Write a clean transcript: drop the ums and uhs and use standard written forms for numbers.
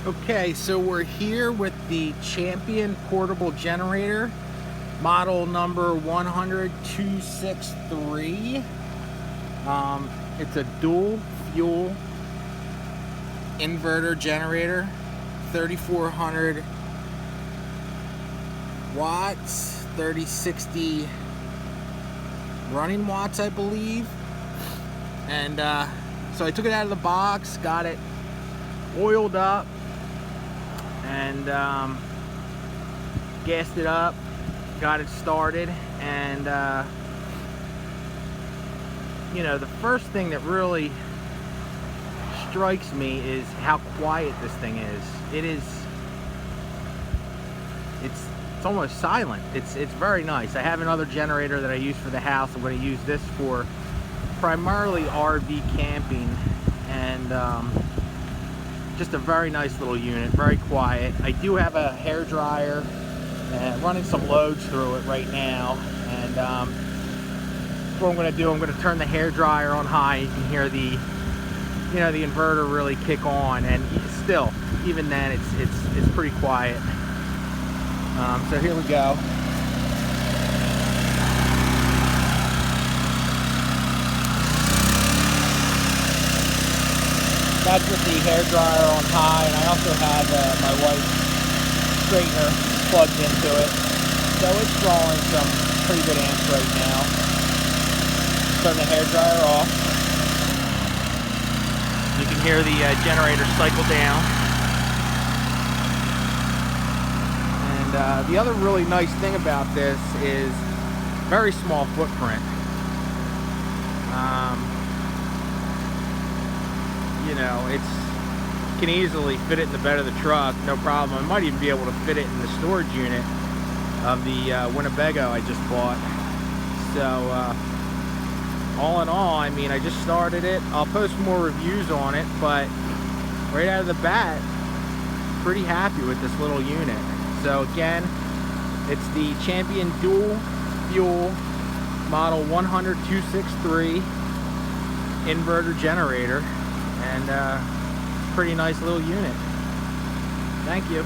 Okay, so we're here with the Champion portable generator, model number 100263. It's a dual fuel inverter generator, 3400 watts, 3060 running watts, I believe. And so I took it out of the box, got it oiled up, and gassed it up, got it started. And you know, the first thing that really strikes me is how quiet this thing is. It's almost silent. It's very nice. I have another generator that I use for the house. I'm going to use this for primarily RV camping, and just a very nice little unit, very quiet. I do have a hair dryer and running some loads through it right now, and what I'm going to do, I'm going to turn the hair dryer on high. You can hear the the inverter really kick on, and still, even then, it's pretty quiet. So here we go. That's with the hair dryer on high, and I also have my wife's straightener plugged into it. So it's drawing some pretty good amps right now. Turn the hair dryer off. You can hear the generator cycle down. And the other really nice thing about this is very small footprint. You know, can easily fit it in the bed of the truck, no problem. I might even be able to fit it in the storage unit of the Winnebago I just bought. So all in all, I mean, I just started it. I'll post more reviews on it, but right out of the bat, pretty happy with this little unit. So again, it's the Champion dual fuel model 100263 inverter generator, and pretty nice little unit. Thank you.